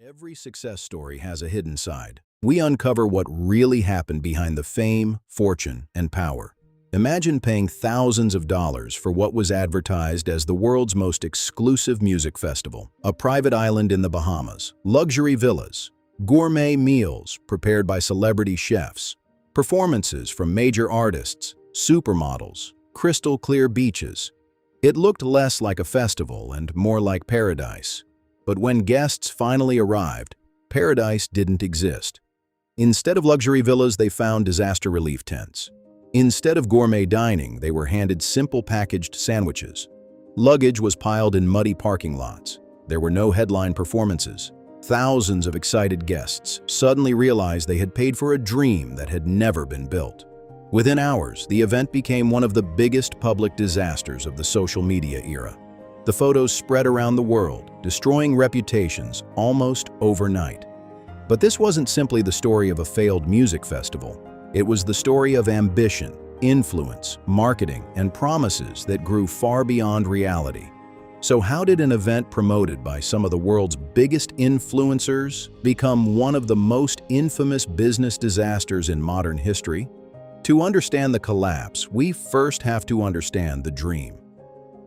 Every success story has a hidden side. We uncover what really happened behind the fame, fortune, and power. Imagine paying thousands of dollars for what was advertised as the world's most exclusive music festival, a private island in the Bahamas, luxury villas, gourmet meals prepared by celebrity chefs, performances from major artists, supermodels, crystal clear beaches. It looked less like a festival and more like paradise. But when guests finally arrived, paradise didn't exist. Instead of luxury villas, they found disaster relief tents. Instead of gourmet dining, they were handed simple packaged sandwiches. Luggage was piled in muddy parking lots. There were no headline performances. Thousands of excited guests suddenly realized they had paid for a dream that had never been built. Within hours, the event became one of the biggest public disasters of the social media era. The photos spread around the world, destroying reputations almost overnight. But this wasn't simply the story of a failed music festival. It was the story of ambition, influence, marketing, and promises that grew far beyond reality. So how did an event promoted by some of the world's biggest influencers become one of the most infamous business disasters in modern history? To understand the collapse, we first have to understand the dream.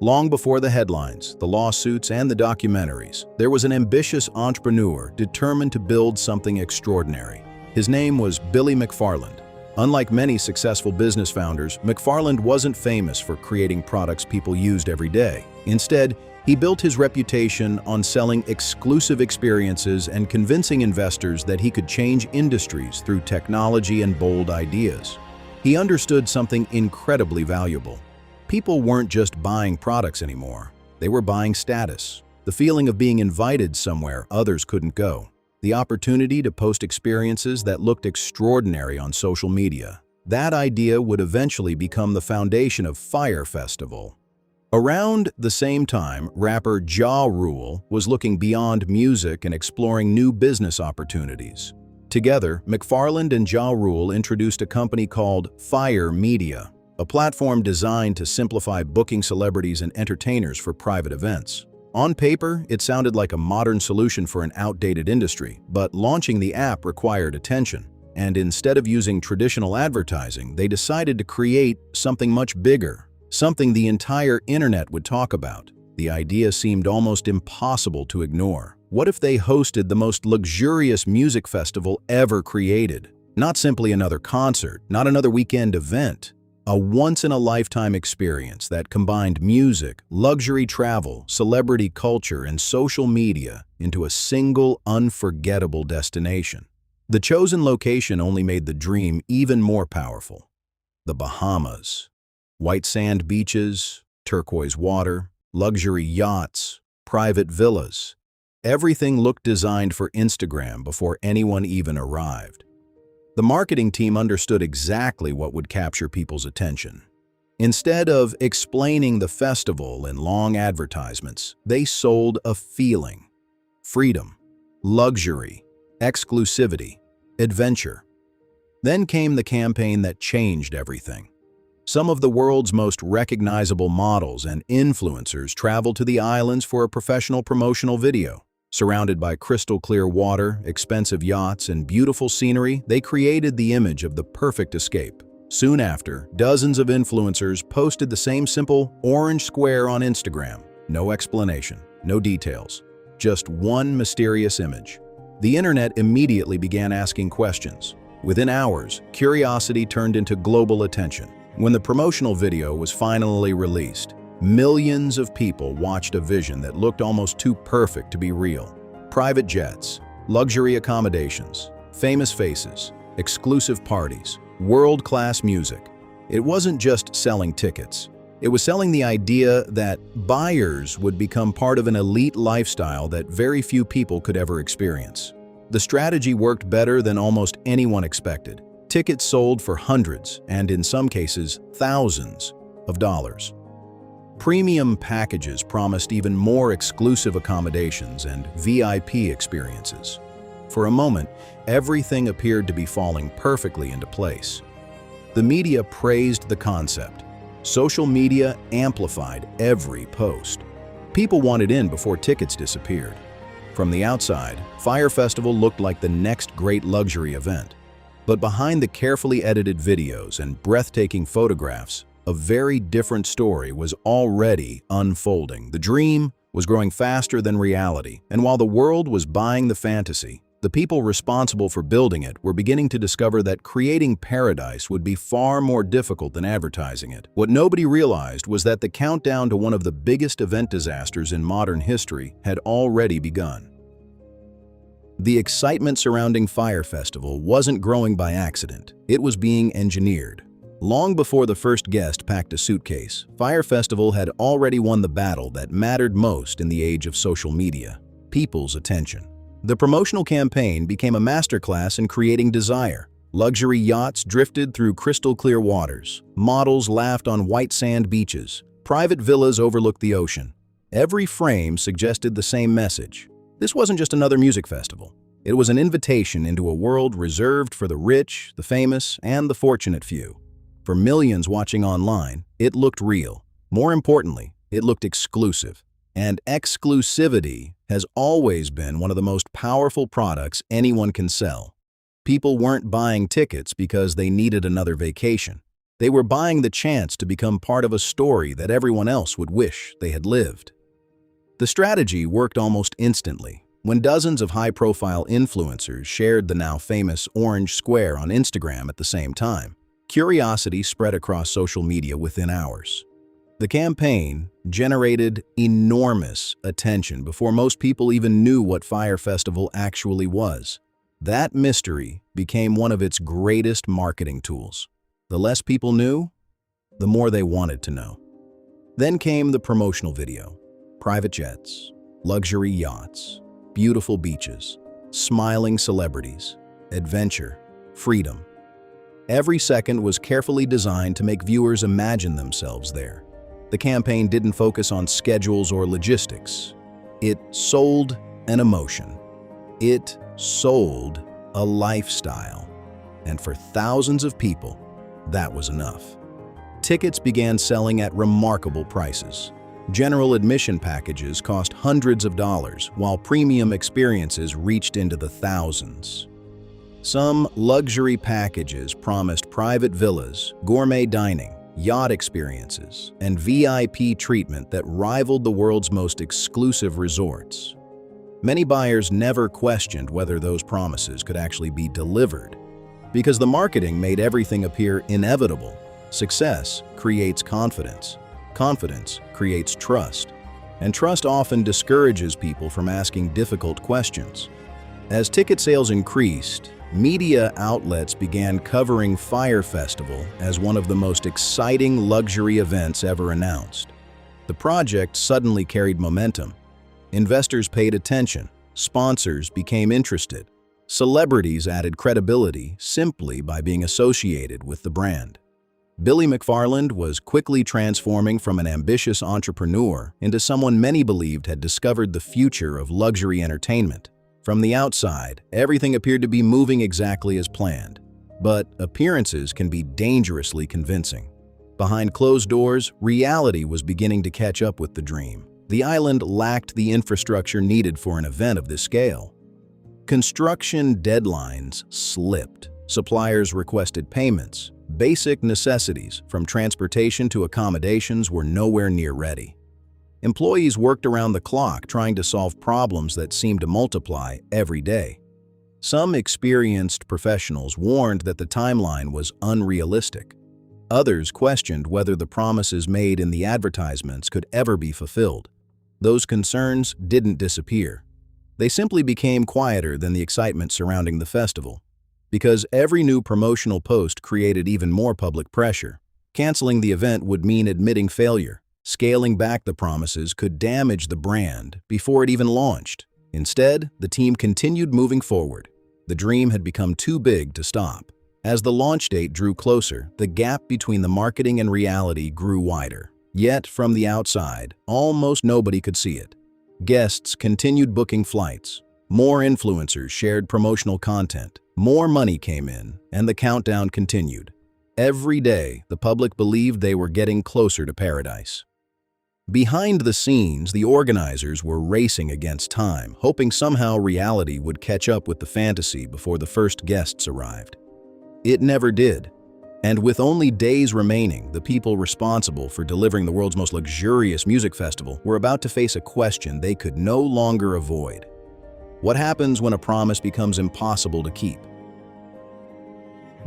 Long before the headlines, the lawsuits, and the documentaries, there was an ambitious entrepreneur determined to build something extraordinary. His name was Billy McFarland. Unlike many successful business founders, McFarland wasn't famous for creating products people used every day. Instead, he built his reputation on selling exclusive experiences and convincing investors that he could change industries through technology and bold ideas. He understood something incredibly valuable. People weren't just buying products anymore. They were buying status, the feeling of being invited somewhere others couldn't go, the opportunity to post experiences that looked extraordinary on social media. That idea would eventually become the foundation of Fyre Festival. Around the same time, rapper Ja Rule was looking beyond music and exploring new business opportunities. Together, McFarland and Ja Rule introduced a company called Fyre Media, a platform designed to simplify booking celebrities and entertainers for private events. On paper, it sounded like a modern solution for an outdated industry, but launching the app required attention. And instead of using traditional advertising, they decided to create something much bigger, something the entire internet would talk about. The idea seemed almost impossible to ignore. What if they hosted the most luxurious music festival ever created? Not simply another concert, not another weekend event. A once-in-a-lifetime experience that combined music, luxury travel, celebrity culture, and social media into a single, unforgettable destination. The chosen location only made the dream even more powerful. The Bahamas. White sand beaches, turquoise water, luxury yachts, private villas. Everything looked designed for Instagram before anyone even arrived. The marketing team understood exactly what would capture people's attention. Instead of explaining the festival in long advertisements, they sold a feeling: freedom, luxury, exclusivity, adventure. Then came the campaign that changed everything. Some of the world's most recognizable models and influencers traveled to the islands for a professional promotional video. Surrounded by crystal clear water, expensive yachts, and beautiful scenery, they created the image of the perfect escape. Soon after, dozens of influencers posted the same simple orange square on Instagram. No explanation, no details, just one mysterious image. The internet immediately began asking questions. Within hours, curiosity turned into global attention. When the promotional video was finally released, millions of people watched a vision that looked almost too perfect to be real. Private jets, luxury accommodations, famous faces, exclusive parties, world-class music. It wasn't just selling tickets. It was selling the idea that buyers would become part of an elite lifestyle that very few people could ever experience. The strategy worked better than almost anyone expected. Tickets sold for hundreds, and in some cases, thousands of dollars. Premium packages promised even more exclusive accommodations and VIP experiences. For a moment, everything appeared to be falling perfectly into place. The media praised the concept. Social media amplified every post. People wanted in before tickets disappeared. From the outside, Fyre Festival looked like the next great luxury event. But behind the carefully edited videos and breathtaking photographs, a very different story was already unfolding. The dream was growing faster than reality, and while the world was buying the fantasy, the people responsible for building it were beginning to discover that creating paradise would be far more difficult than advertising it. What nobody realized was that the countdown to one of the biggest event disasters in modern history had already begun. The excitement surrounding Fyre Festival wasn't growing by accident. It was being engineered. Long before the first guest packed a suitcase, Fyre Festival had already won the battle that mattered most in the age of social media: people's attention. The promotional campaign became a masterclass in creating desire. Luxury yachts drifted through crystal-clear waters. Models laughed on white sand beaches. Private villas overlooked the ocean. Every frame suggested the same message. This wasn't just another music festival. It was an invitation into a world reserved for the rich, the famous, and the fortunate few. For millions watching online, it looked real. More importantly, it looked exclusive. And exclusivity has always been one of the most powerful products anyone can sell. People weren't buying tickets because they needed another vacation. They were buying the chance to become part of a story that everyone else would wish they had lived. The strategy worked almost instantly. When dozens of high-profile influencers shared the now famous orange square on Instagram at the same time, curiosity spread across social media within hours. The campaign generated enormous attention before most people even knew what Fyre Festival actually was. That mystery became one of its greatest marketing tools. The less people knew, the more they wanted to know. Then came the promotional video. Private jets, luxury yachts, beautiful beaches, smiling celebrities, adventure, freedom. Every second was carefully designed to make viewers imagine themselves there. The campaign didn't focus on schedules or logistics. It sold an emotion. It sold a lifestyle. And for thousands of people, that was enough. Tickets began selling at remarkable prices. General admission packages cost hundreds of dollars, while premium experiences reached into the thousands. Some luxury packages promised private villas, gourmet dining, yacht experiences, and VIP treatment that rivaled the world's most exclusive resorts. Many buyers never questioned whether those promises could actually be delivered, because the marketing made everything appear inevitable. Success creates confidence. Confidence creates trust, and trust often discourages people from asking difficult questions. As ticket sales increased, media outlets began covering Fyre Festival as one of the most exciting luxury events ever announced. The project suddenly carried momentum. Investors paid attention, sponsors became interested, celebrities added credibility simply by being associated with the brand. Billy McFarland was quickly transforming from an ambitious entrepreneur into someone many believed had discovered the future of luxury entertainment. From the outside, everything appeared to be moving exactly as planned. But appearances can be dangerously convincing. Behind closed doors, reality was beginning to catch up with the dream. The island lacked the infrastructure needed for an event of this scale. Construction deadlines slipped. Suppliers requested payments. Basic necessities, from transportation to accommodations, were nowhere near ready. Employees worked around the clock trying to solve problems that seemed to multiply every day. Some experienced professionals warned that the timeline was unrealistic. Others questioned whether the promises made in the advertisements could ever be fulfilled. Those concerns didn't disappear. They simply became quieter than the excitement surrounding the festival, because every new promotional post created even more public pressure. Canceling the event would mean admitting failure. Scaling back the promises could damage the brand before it even launched. Instead, the team continued moving forward. The dream had become too big to stop. As the launch date drew closer, the gap between the marketing and reality grew wider. Yet, from the outside, almost nobody could see it. Guests continued booking flights. More influencers shared promotional content. More money came in, and the countdown continued. Every day, the public believed they were getting closer to paradise. Behind the scenes, the organizers were racing against time, hoping somehow reality would catch up with the fantasy before the first guests arrived. It never did. And with only days remaining, the people responsible for delivering the world's most luxurious music festival were about to face a question they could no longer avoid. What happens when a promise becomes impossible to keep?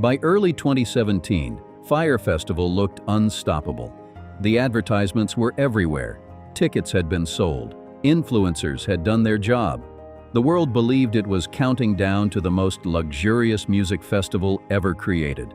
By early 2017, Fyre Festival looked unstoppable. The advertisements were everywhere. Tickets had been sold. Influencers had done their job. The world believed it was counting down to the most luxurious music festival ever created.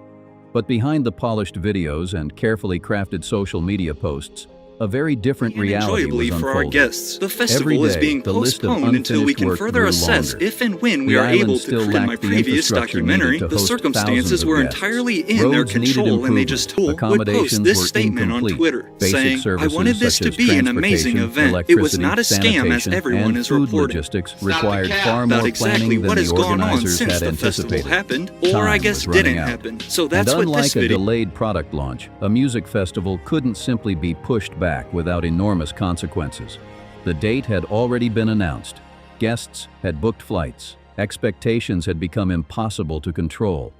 But behind the polished videos and carefully crafted social media posts, a very different reality was unfolding. For our guests, the festival is being postponed until we can further assess if and when we are able to. In my previous documentary, the circumstances were entirely in their control, and they just would post this statement on Twitter, saying, "I wanted this to be an amazing event. It was not a scam as everyone is reporting." Logistics required far more planning than the organizers had anticipated. Happened, or I guess didn't happen. So that's what this video. Unlike a delayed product launch, a music festival couldn't simply be pushed back without enormous consequences. The date had already been announced. Guests had booked flights. Expectations had become impossible to control.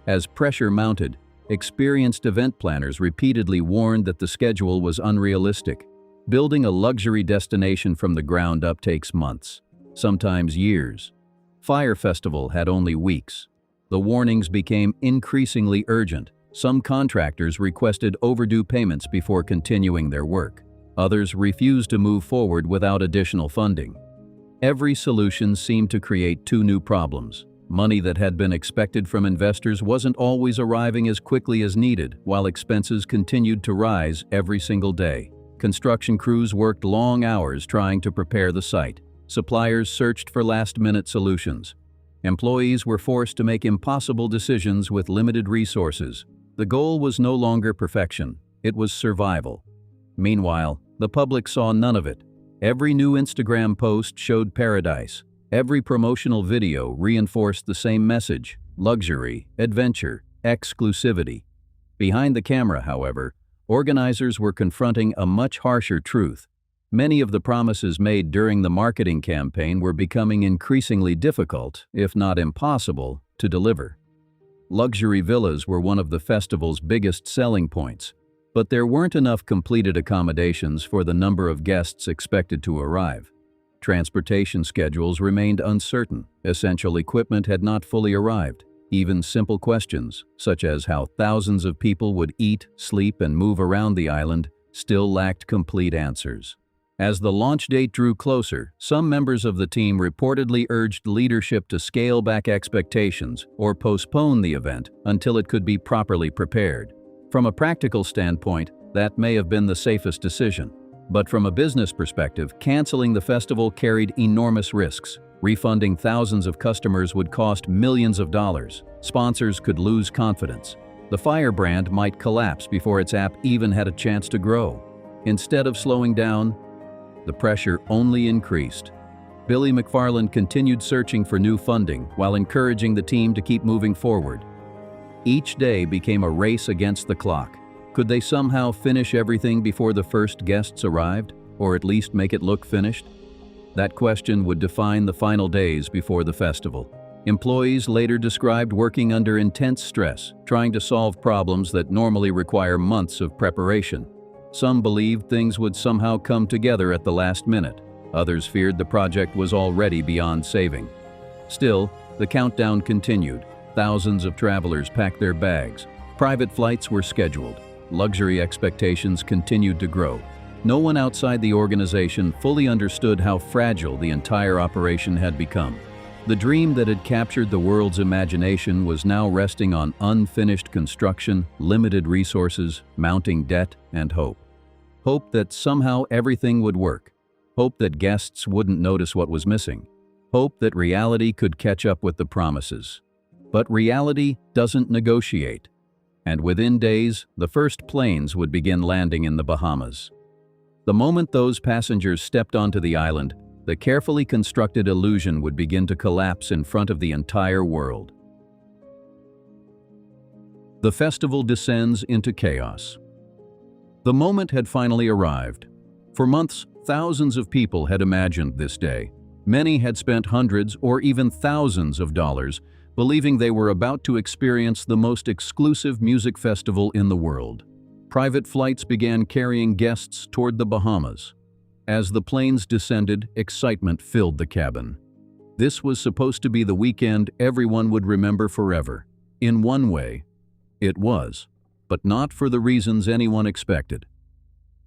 As pressure mounted, experienced event planners repeatedly warned that the schedule was unrealistic. Building a luxury destination from the ground up takes months, sometimes years. Fyre Festival had only weeks. The warnings became increasingly urgent. Some contractors requested overdue payments before continuing their work. Others refused to move forward without additional funding. Every solution seemed to create two new problems. Money that had been expected from investors wasn't always arriving as quickly as needed, while expenses continued to rise every single day. Construction crews worked long hours trying to prepare the site. Suppliers searched for last-minute solutions. Employees were forced to make impossible decisions with limited resources. The goal was no longer perfection, it was survival. Meanwhile, the public saw none of it. Every new Instagram post showed paradise. Every promotional video reinforced the same message: luxury, adventure, exclusivity. Behind the camera, however, organizers were confronting a much harsher truth. Many of the promises made during the marketing campaign were becoming increasingly difficult, if not impossible, to deliver. Luxury villas were one of the festival's biggest selling points, but there weren't enough completed accommodations for the number of guests expected to arrive. Transportation schedules remained uncertain. Essential equipment had not fully arrived. Even simple questions, such as how thousands of people would eat, sleep, and move around the island, still lacked complete answers. As the launch date drew closer, some members of the team reportedly urged leadership to scale back expectations or postpone the event until it could be properly prepared. From a practical standpoint, that may have been the safest decision. But from a business perspective, canceling the festival carried enormous risks. Refunding thousands of customers would cost millions of dollars. Sponsors could lose confidence. The Fyre brand might collapse before its app even had a chance to grow. Instead of slowing down, the pressure only increased. Billy McFarland continued searching for new funding while encouraging the team to keep moving forward. Each day became a race against the clock. Could they somehow finish everything before the first guests arrived, or at least make it look finished? That question would define the final days before the festival. Employees later described working under intense stress, trying to solve problems that normally require months of preparation. Some believed things would somehow come together at the last minute. Others feared the project was already beyond saving. Still, the countdown continued. Thousands of travelers packed their bags. Private flights were scheduled. Luxury expectations continued to grow. No one outside the organization fully understood how fragile the entire operation had become. The dream that had captured the world's imagination was now resting on unfinished construction, limited resources, mounting debt, and hope. Hope that somehow everything would work. Hope that guests wouldn't notice what was missing. Hope that reality could catch up with the promises. But reality doesn't negotiate. And within days, the first planes would begin landing in the Bahamas. The moment those passengers stepped onto the island, the carefully constructed illusion would begin to collapse in front of the entire world. The festival descends into chaos. The moment had finally arrived. For months, thousands of people had imagined this day. Many had spent hundreds or even thousands of dollars, believing they were about to experience the most exclusive music festival in the world. Private flights began carrying guests toward the Bahamas. As the planes descended, excitement filled the cabin. This was supposed to be the weekend everyone would remember forever. In one way, it was, but not for the reasons anyone expected.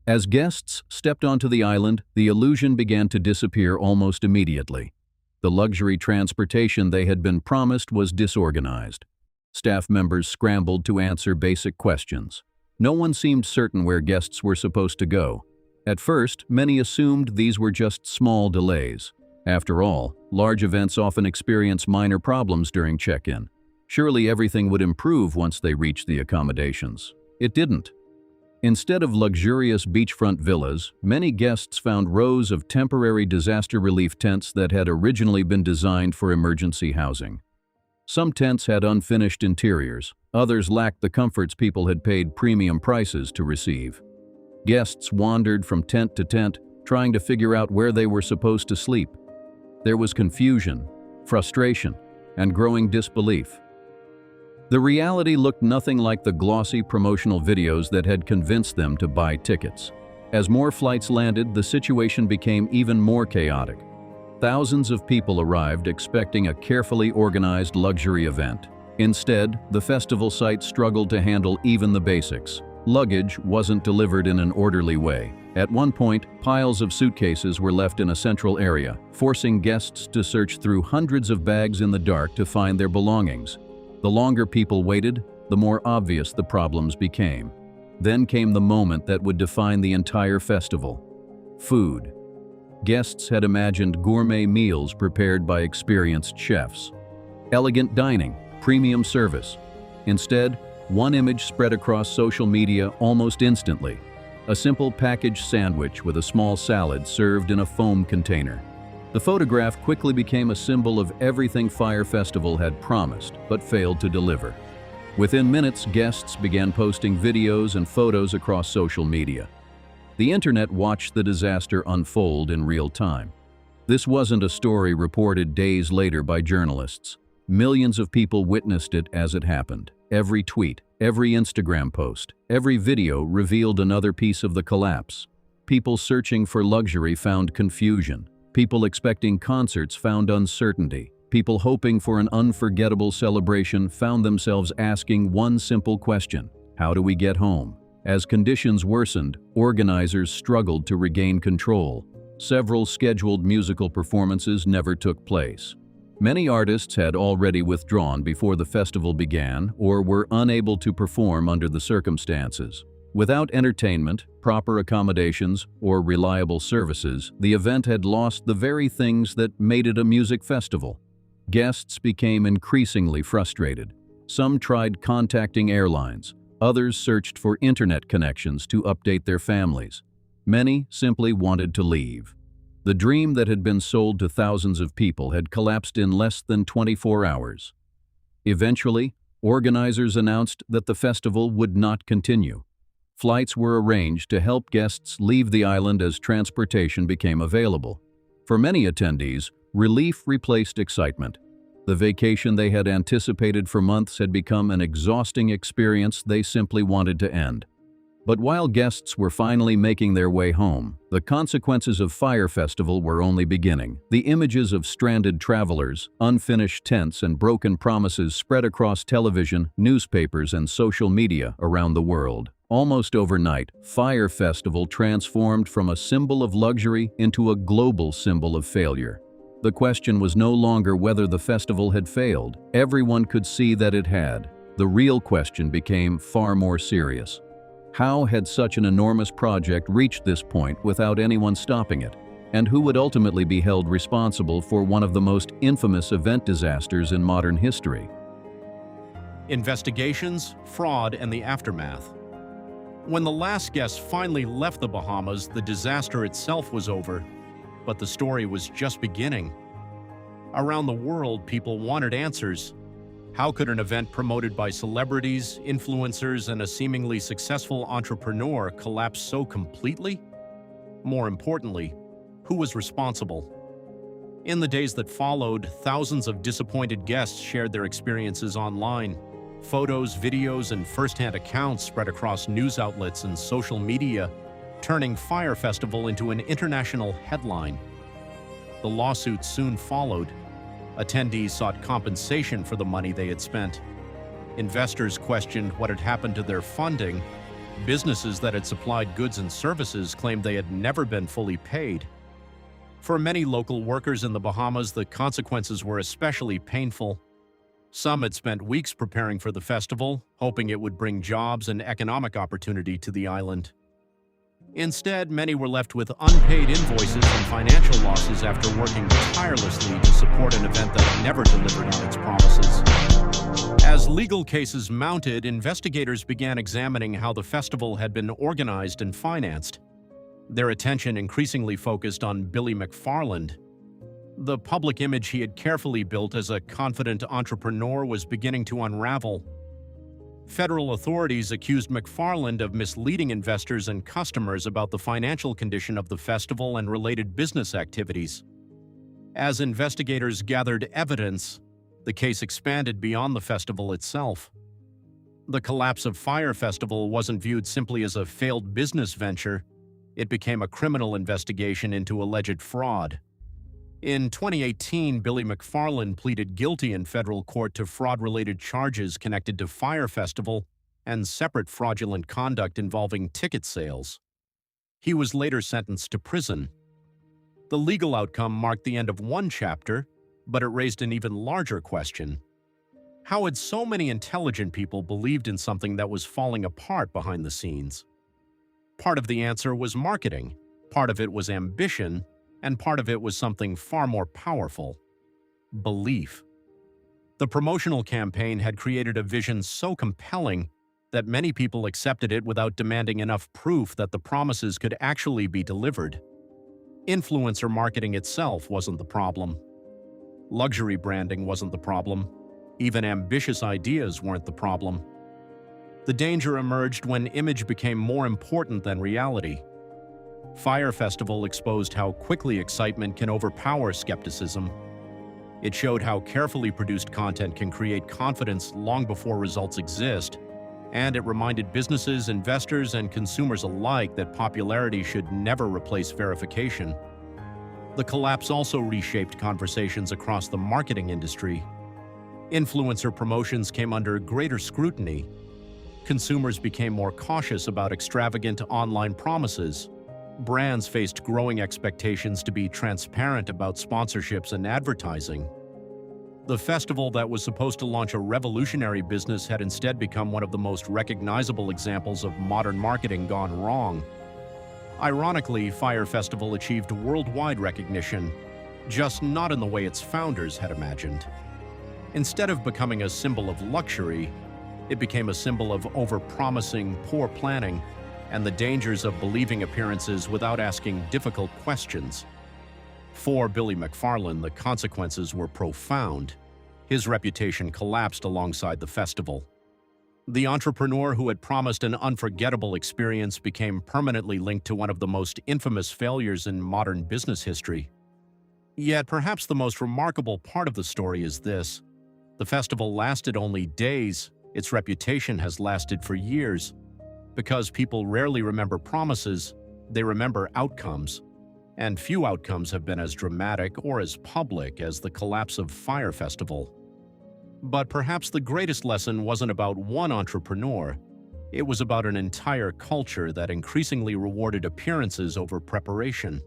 As guests stepped onto the island, the illusion began to disappear almost immediately. The luxury transportation they had been promised was disorganized. Staff members scrambled to answer basic questions. No one seemed certain where guests were supposed to go. At first, many assumed these were just small delays. After all, large events often experience minor problems during check-in. Surely everything would improve once they reached the accommodations. It didn't. Instead of luxurious beachfront villas, many guests found rows of temporary disaster relief tents that had originally been designed for emergency housing. Some tents had unfinished interiors, others lacked the comforts people had paid premium prices to receive. Guests wandered from tent to tent, trying to figure out where they were supposed to sleep. There was confusion, frustration, and growing disbelief. The reality looked nothing like the glossy promotional videos that had convinced them to buy tickets. As more flights landed, the situation became even more chaotic. Thousands of people arrived expecting a carefully organized luxury event. Instead, the festival site struggled to handle even the basics. Luggage wasn't delivered in an orderly way. At one point, piles of suitcases were left in a central area, forcing guests to search through hundreds of bags in the dark to find their belongings. The longer people waited, the more obvious the problems became. Then came the moment that would define the entire festival: food. Guests had imagined gourmet meals prepared by experienced chefs. Elegant dining, premium service. Instead, one image spread across social media almost instantly: a simple packaged sandwich with a small salad served in a foam container. The photograph quickly became a symbol of everything Fyre Festival had promised but failed to deliver. Within minutes, guests began posting videos and photos across social media. The internet watched the disaster unfold in real time. This wasn't a story reported days later by journalists. Millions of people witnessed it as it happened. Every tweet, every Instagram post, every video revealed another piece of the collapse. People searching for luxury found confusion. People expecting concerts found uncertainty. People hoping for an unforgettable celebration found themselves asking one simple question: how do we get home? As conditions worsened, organizers struggled to regain control. Several scheduled musical performances never took place. Many artists had already withdrawn before the festival began or were unable to perform under the circumstances. Without entertainment, proper accommodations, or reliable services, the event had lost the very things that made it a music festival. Guests became increasingly frustrated. Some tried contacting airlines. Others searched for internet connections to update their families. Many simply wanted to leave. The dream that had been sold to thousands of people had collapsed in less than 24 hours. Eventually, organizers announced that the festival would not continue. Flights were arranged to help guests leave the island as transportation became available. For many attendees, relief replaced excitement. The vacation they had anticipated for months had become an exhausting experience they simply wanted to end. But while guests were finally making their way home, the consequences of Fyre Festival were only beginning. The images of stranded travelers, unfinished tents, and broken promises spread across television, newspapers, and social media around the world. Almost overnight, Fyre Festival transformed from a symbol of luxury into a global symbol of failure. The question was no longer whether the festival had failed. Everyone could see that it had. The real question became far more serious. How had such an enormous project reached this point without anyone stopping it? And who would ultimately be held responsible for one of the most infamous event disasters in modern history? Investigations, fraud, and the aftermath. When the last guest finally left the Bahamas, the disaster itself was over, but the story was just beginning. Around the world, people wanted answers. How could an event promoted by celebrities, influencers, and a seemingly successful entrepreneur collapse so completely? More importantly, who was responsible? In the days that followed, thousands of disappointed guests shared their experiences online. Photos, videos, and first-hand accounts spread across news outlets and social media, turning Fyre Festival into an international headline. The lawsuits soon followed. Attendees sought compensation for the money they had spent. Investors questioned what had happened to their funding. Businesses that had supplied goods and services claimed they had never been fully paid. For many local workers in the Bahamas, the consequences were especially painful. Some had spent weeks preparing for the festival, hoping it would bring jobs and economic opportunity to the island. Instead, many were left with unpaid invoices and financial losses after working tirelessly to support an event that never delivered on its promises. As legal cases mounted, investigators began examining how the festival had been organized and financed. Their attention increasingly focused on Billy McFarland. The public image he had carefully built as a confident entrepreneur was beginning to unravel. Federal authorities accused McFarland of misleading investors and customers about the financial condition of the festival and related business activities. As investigators gathered evidence, the case expanded beyond the festival itself. The collapse of Fyre Festival wasn't viewed simply as a failed business venture. It became a criminal investigation into alleged fraud. In 2018, Billy McFarland pleaded guilty in federal court to fraud-related charges connected to Fyre Festival and separate fraudulent conduct involving ticket sales. He was later sentenced to prison. The legal outcome marked the end of one chapter, but it raised an even larger question. How had so many intelligent people believed in something that was falling apart behind the scenes? Part of the answer was marketing, part of it was ambition, and part of it was something far more powerful: belief. The promotional campaign had created a vision so compelling that many people accepted it without demanding enough proof that the promises could actually be delivered. Influencer marketing itself wasn't the problem. Luxury branding wasn't the problem. Even ambitious ideas weren't the problem. The danger emerged when image became more important than reality. Fyre Festival exposed how quickly excitement can overpower skepticism. It showed how carefully produced content can create confidence long before results exist, and it reminded businesses, investors, and consumers alike that popularity should never replace verification. The collapse also reshaped conversations across the marketing industry. Influencer promotions came under greater scrutiny. Consumers became more cautious about extravagant online promises. Brands faced growing expectations to be transparent about sponsorships and advertising. The festival that was supposed to launch a revolutionary business had instead become one of the most recognizable examples of modern marketing gone wrong. Ironically, Fyre Festival achieved worldwide recognition, just not in the way its founders had imagined. Instead of becoming a symbol of luxury, it became a symbol of over-promising, poor planning, and the dangers of believing appearances without asking difficult questions. For Billy McFarland, the consequences were profound. His reputation collapsed alongside the festival. The entrepreneur who had promised an unforgettable experience became permanently linked to one of the most infamous failures in modern business history. Yet perhaps the most remarkable part of the story is this: the festival lasted only days, its reputation has lasted for years. Because people rarely remember promises, they remember outcomes. And few outcomes have been as dramatic or as public as the collapse of Fyre Festival. But perhaps the greatest lesson wasn't about one entrepreneur. It was about an entire culture that increasingly rewarded appearances over preparation.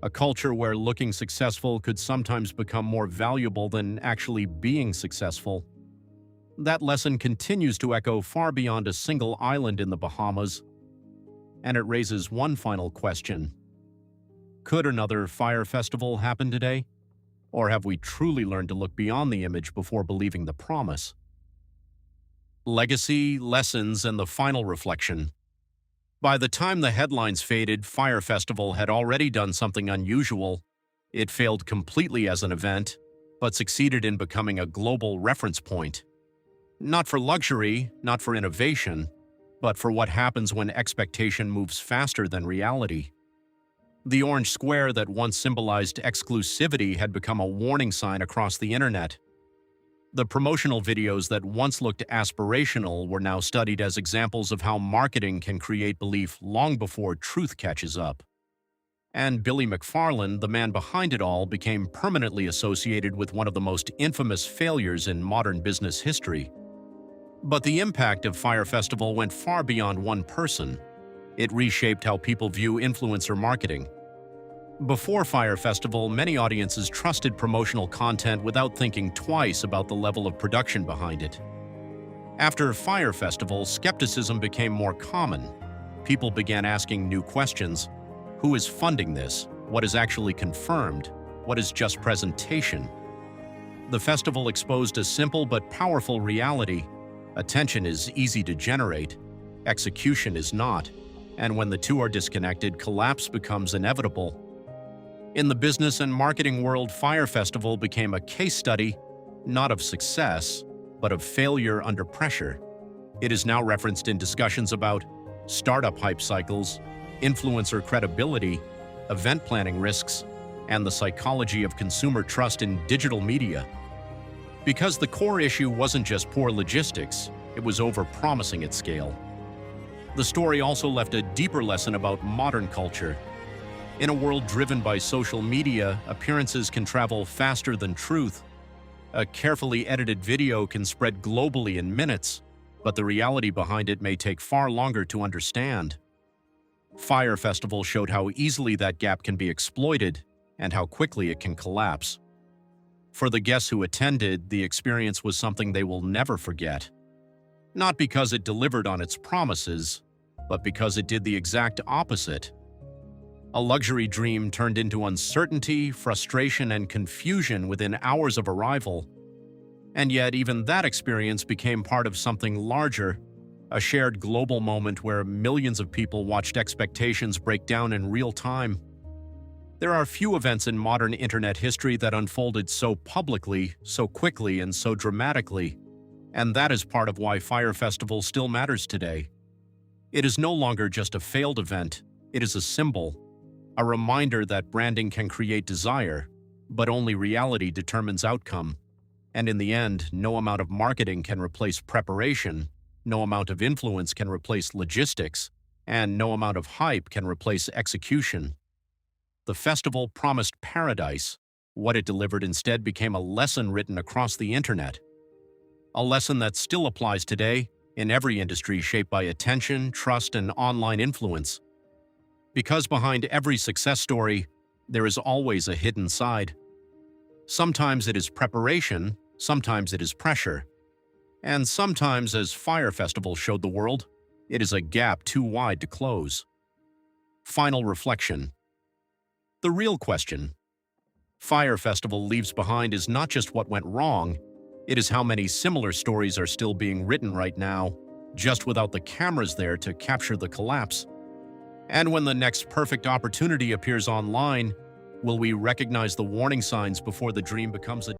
A culture where looking successful could sometimes become more valuable than actually being successful. That lesson continues to echo far beyond a single island in the Bahamas, and it raises one final question. Could another Fyre Festival happen today? Or have we truly learned to look beyond the image before believing the promise? Legacy, lessons, and the final reflection. By the time the headlines faded, Fyre Festival had already done something unusual. It failed completely as an event, but succeeded in becoming a global reference point. Not for luxury, not for innovation, but for what happens when expectation moves faster than reality. The orange square that once symbolized exclusivity had become a warning sign across the internet. The promotional videos that once looked aspirational were now studied as examples of how marketing can create belief long before truth catches up. And Billy McFarland, the man behind it all, became permanently associated with one of the most infamous failures in modern business history. But the impact of Fyre Festival went far beyond one person. It reshaped how people view influencer marketing. Before Fyre Festival, many audiences trusted promotional content without thinking twice about the level of production behind it. After Fyre Festival, skepticism became more common. People began asking new questions. Who is funding this? What is actually confirmed? What is just presentation? The festival exposed a simple but powerful reality. Attention is easy to generate. Execution is not. And when the two are disconnected, collapse becomes inevitable. In the business and marketing world, Fyre Festival became a case study, not of success, but of failure under pressure. It is now referenced in discussions about startup hype cycles, influencer credibility, event planning risks, and the psychology of consumer trust in digital media. Because the core issue wasn't just poor logistics, it was over-promising at scale. The story also left a deeper lesson about modern culture. In a world driven by social media, appearances can travel faster than truth. A carefully edited video can spread globally in minutes, but the reality behind it may take far longer to understand. Fyre Festival showed how easily that gap can be exploited and how quickly it can collapse. For the guests who attended, the experience was something they will never forget. Not because it delivered on its promises, but because it did the exact opposite. A luxury dream turned into uncertainty, frustration, and confusion within hours of arrival. And yet, even that experience became part of something larger, a shared global moment where millions of people watched expectations break down in real time. There are few events in modern internet history that unfolded so publicly, so quickly, and so dramatically. And that is part of why Fyre Festival still matters today. It is no longer just a failed event, it is a symbol, a reminder that branding can create desire, but only reality determines outcome. And in the end, no amount of marketing can replace preparation, no amount of influence can replace logistics, and no amount of hype can replace execution. The festival promised paradise. What it delivered instead became a lesson written across the internet. A lesson that still applies today in every industry shaped by attention, trust, and online influence. Because behind every success story, there is always a hidden side. Sometimes it is preparation, sometimes it is pressure. And sometimes, as Fyre Festival showed the world, it is a gap too wide to close. Final reflection. The real question Fyre Festival leaves behind is not just what went wrong, it is how many similar stories are still being written right now, just without the cameras there to capture the collapse. And when the next perfect opportunity appears online, will we recognize the warning signs before the dream becomes a